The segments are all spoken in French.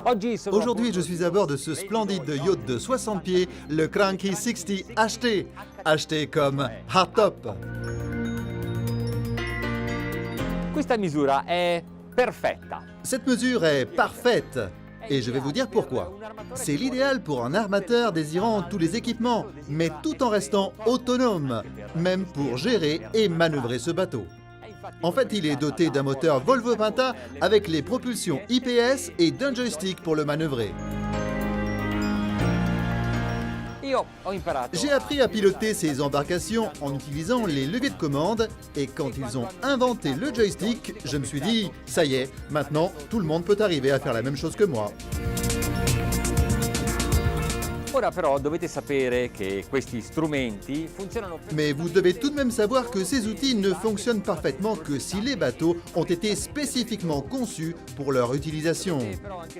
Aujourd'hui, je suis à bord de ce splendide yacht de 60 pieds, le Cranky 60 HT. HT comme hardtop. Questa misura è perfetta. Cette mesure est parfaite. Et je vais vous dire pourquoi. C'est l'idéal pour un armateur désirant tous les équipements, mais tout en restant autonome, même pour gérer et manœuvrer ce bateau. En fait, il est doté d'un moteur Volvo Penta avec les propulsions IPS et d'un joystick pour le manœuvrer. J'ai appris à piloter ces embarcations en utilisant les leviers de commande et quand ils ont inventé le joystick, je me suis dit, ça y est, maintenant tout le monde peut arriver à faire la même chose que moi. Ora però dovete sapere che questi strumenti funzionano. Mais vous devez tout de même savoir que ces outils ne fonctionnent parfaitement que si les bateaux ont été spécifiquement conçus pour leur utilisation.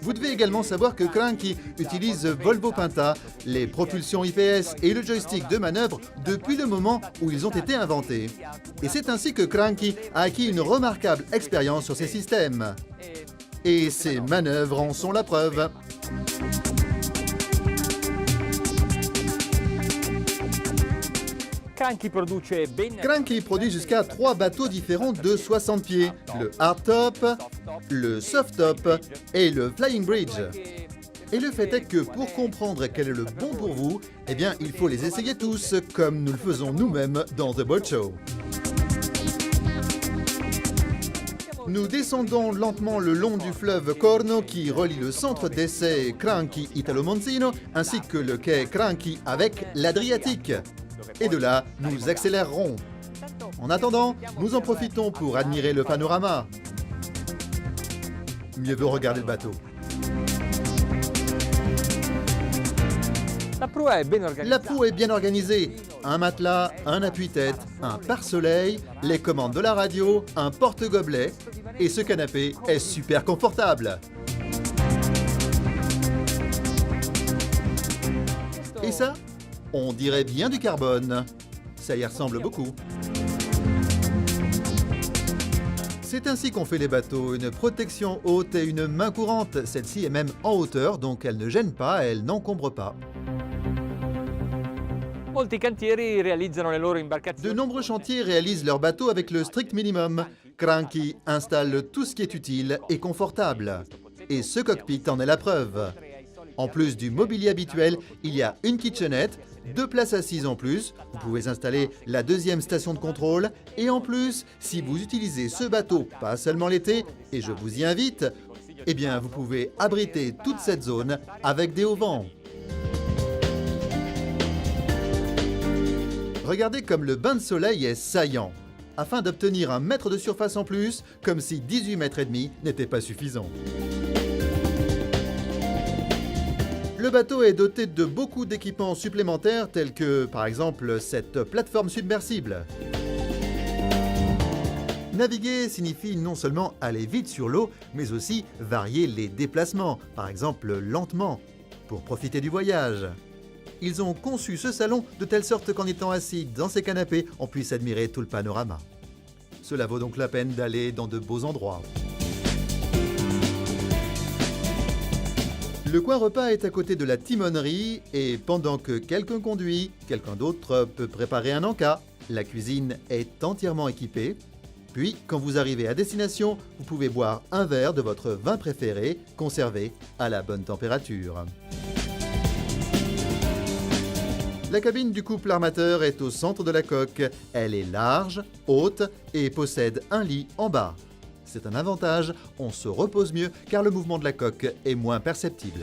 Vous devez également savoir que Cranky utilise Volvo Penta, les propulsions IPS et le joystick de manœuvre depuis le moment où ils ont été inventés. Et c'est ainsi que Cranky a acquis une remarquable expérience sur ces systèmes. Et ces manœuvres en sont la preuve. Cranky produit jusqu'à 3 bateaux différents de 60 pieds, le hardtop, le softtop et le flying bridge. Et le fait est que pour comprendre quel est le bon pour vous, eh bien il faut les essayer tous, comme nous le faisons nous-mêmes dans The Boat Show. Nous descendons lentement le long du fleuve Corno qui relie le centre d'essai Cranky Italo Monzino ainsi que le quai Cranky avec l'Adriatique. Et de là, nous accélérerons. En attendant, nous en profitons pour admirer le panorama. Mieux vaut regarder le bateau. La proue est bien organisée. Un matelas, un appuie-tête, un pare-soleil, les commandes de la radio, un porte-gobelet. Et ce canapé est super confortable. Et ça ? On dirait bien du carbone. Ça y ressemble beaucoup. C'est ainsi qu'on fait les bateaux, une protection haute et une main courante. Celle-ci est même en hauteur, donc elle ne gêne pas, elle n'encombre pas. De nombreux chantiers réalisent leurs bateaux avec le strict minimum. Cranky installe tout ce qui est utile et confortable. Et ce cockpit en est la preuve. En plus du mobilier habituel, il y a une kitchenette, 2 places assises en plus, vous pouvez installer la 2e station de contrôle et en plus, si vous utilisez ce bateau, pas seulement l'été, et je vous y invite, eh bien vous pouvez abriter toute cette zone avec des auvents. Regardez comme le bain de soleil est saillant, afin d'obtenir 1 mètre de surface en plus, comme si 18 mètres et demi n'était pas suffisant. Le bateau est doté de beaucoup d'équipements supplémentaires tels que, par exemple, cette plateforme submersible. Naviguer signifie non seulement aller vite sur l'eau, mais aussi varier les déplacements, par exemple lentement, pour profiter du voyage. Ils ont conçu ce salon de telle sorte qu'en étant assis dans ces canapés, on puisse admirer tout le panorama. Cela vaut donc la peine d'aller dans de beaux endroits. Le coin repas est à côté de la timonerie et pendant que quelqu'un conduit, quelqu'un d'autre peut préparer un encas. La cuisine est entièrement équipée. Puis, quand vous arrivez à destination, vous pouvez boire un verre de votre vin préféré, conservé à la bonne température. La cabine du couple armateur est au centre de la coque. Elle est large, haute et possède un lit en bas. C'est un avantage, on se repose mieux car le mouvement de la coque est moins perceptible.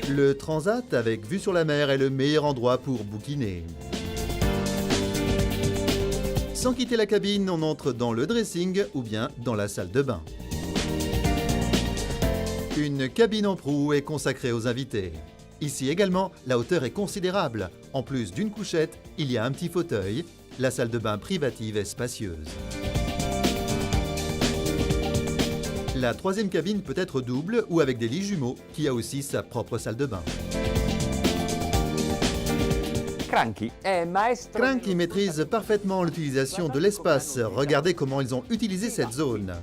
Le transat avec vue sur la mer est le meilleur endroit pour bouquiner. Sans quitter la cabine, on entre dans le dressing ou bien dans la salle de bain. Une cabine en proue est consacrée aux invités. Ici également, la hauteur est considérable. En plus d'une couchette, il y a un petit fauteuil. La salle de bain privative est spacieuse. La 3e cabine peut être double ou avec des lits jumeaux, qui a aussi sa propre salle de bain. Cranky è maestro. Cranky maîtrise parfaitement l'utilisation de l'espace. Regardez comment ils ont utilisé cette zone.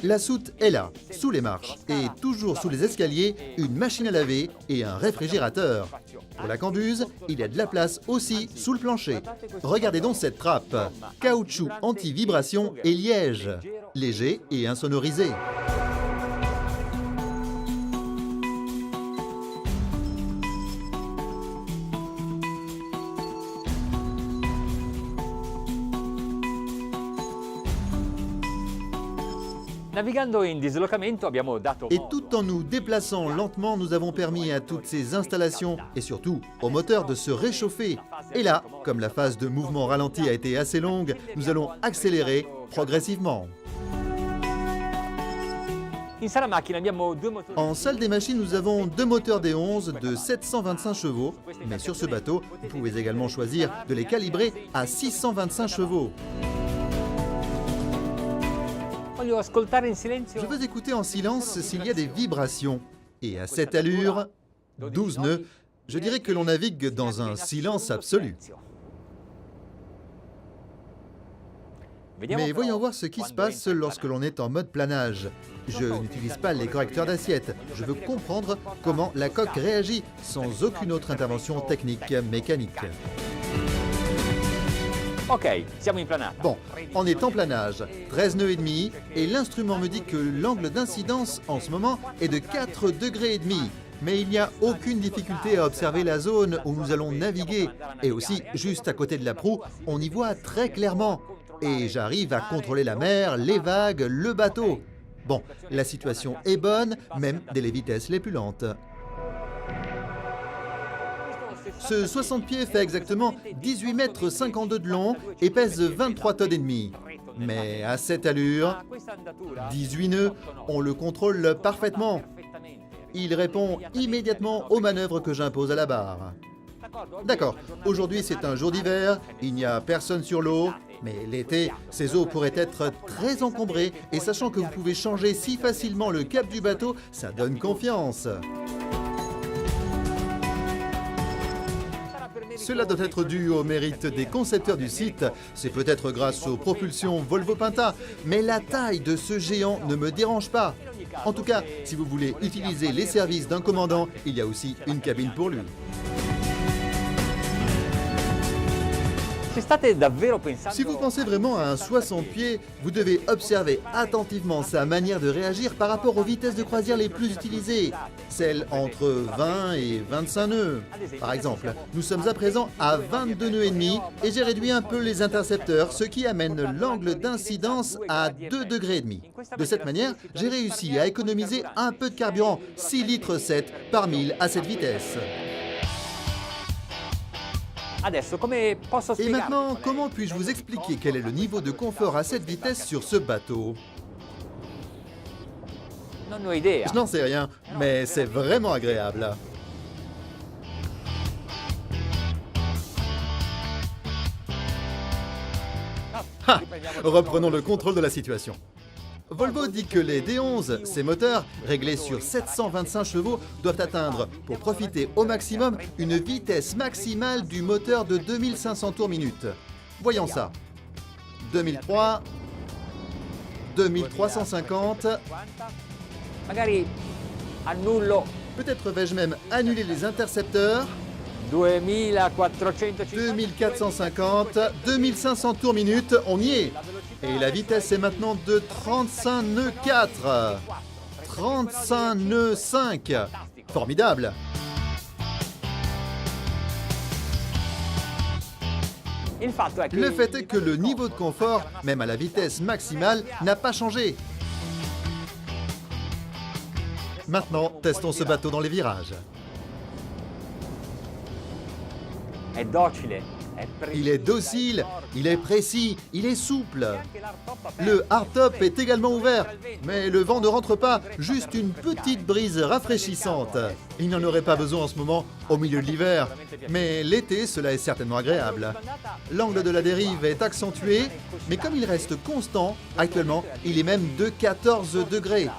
La soute est là, sous les marches, et toujours sous les escaliers, une machine à laver et un réfrigérateur. Pour la cambuse, il y a de la place aussi sous le plancher. Regardez donc cette trappe. Caoutchouc anti-vibration et liège. Léger et insonorisé. Navigando in dislocamento abbiamo dato Et tout en nous déplaçant lentement, nous avons permis à toutes ces installations et surtout au moteur de se réchauffer. Et là, comme la phase de mouvement ralenti a été assez longue, nous allons accélérer progressivement. In sala macchina abbiamo due motori. En salle des machines, nous avons deux moteurs D11 de 725 chevaux, mais sur ce bateau, vous pouvez également choisir de les calibrer à 625 chevaux. Voglio ascoltare in silenzio. Je veux écouter en silence s'il y a des vibrations. Et à cette allure, 12 nœuds, je dirais que l'on navigue dans un silence absolu. Mais voyons voir ce qui se passe lorsque l'on est en mode planage. Je n'utilise pas les correcteurs d'assiette. Je veux comprendre comment la coque réagit sans aucune autre intervention technique, mécanique. Ok, siamo in planata. Bon, on est en planage, 13 nœuds et demi, et l'instrument me dit que l'angle d'incidence en ce moment est de 4 degrés et demi. Mais il n'y a aucune difficulté à observer la zone où nous allons naviguer. Et aussi, juste à côté de la proue, on y voit très clairement. Et j'arrive à contrôler la mer, les vagues, le bateau. Bon, la situation est bonne, même dès les vitesses les plus lentes. Ce 60 pieds fait exactement 18 mètres 52 de long et pèse 23 tonnes et demie. Mais à cette allure, 18 nœuds, on le contrôle parfaitement. Il répond immédiatement aux manœuvres que j'impose à la barre. D'accord, aujourd'hui c'est un jour d'hiver, il n'y a personne sur l'eau, mais l'été, ces eaux pourraient être très encombrées et sachant que vous pouvez changer si facilement le cap du bateau, ça donne confiance. Cela doit être dû au mérite des concepteurs du site, c'est peut-être grâce aux propulsions Volvo Penta, mais la taille de ce géant ne me dérange pas. En tout cas, si vous voulez utiliser les services d'un commandant, il y a aussi une cabine pour lui. Si vous pensez vraiment à un 60 pieds, vous devez observer attentivement sa manière de réagir par rapport aux vitesses de croisière les plus utilisées, celles entre 20 et 25 nœuds. Par exemple, nous sommes à présent à 22 nœuds et demi et j'ai réduit un peu les intercepteurs, ce qui amène l'angle d'incidence à 2 degrés et demi. De cette manière, j'ai réussi à économiser un peu de carburant, 6 litres 7 par mille à cette vitesse. Et maintenant, comment puis-je vous expliquer quel est le niveau de confort à cette vitesse sur ce bateau? Je n'en sais rien, mais c'est vraiment agréable. Ha! Reprenons le contrôle de la situation. Volvo dit que les D11, ces moteurs, réglés sur 725 chevaux, doivent atteindre, pour profiter au maximum, une vitesse maximale du moteur de 2500 tours minute. Voyons ça. 2003, 2350... Peut-être vais-je même annuler les intercepteurs. 2450, 2500 tours minute, on y est. Et la vitesse est maintenant de 35 nœuds 4. 35 nœuds 5. Formidable. Le fait est que le niveau de confort, même à la vitesse maximale, n'a pas changé. Maintenant, testons ce bateau dans les virages. Il est docile, il est précis, il est souple. Le hardtop est également ouvert, mais le vent ne rentre pas, juste une petite brise rafraîchissante. Il n'en aurait pas besoin en ce moment, au milieu de l'hiver, mais l'été, cela est certainement agréable. L'angle de la dérive est accentué, mais comme il reste constant, actuellement, il est même de 14 degrés.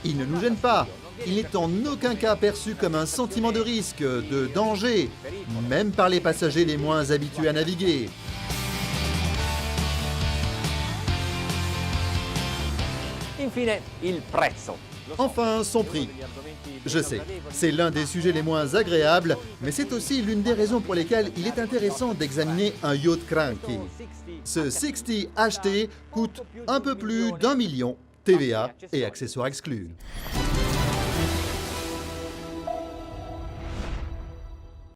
Il ne nous gêne pas. il n'est en aucun cas perçu comme un sentiment de risque, de danger, même par les passagers les moins habitués à naviguer. Infine, il prezzo. Enfin, son prix. Je sais, c'est l'un des sujets les moins agréables, mais c'est aussi l'une des raisons pour lesquelles il est intéressant d'examiner un yacht Cranky. Ce 60 HT coûte un peu plus d'1 million, TVA et accessoires exclus.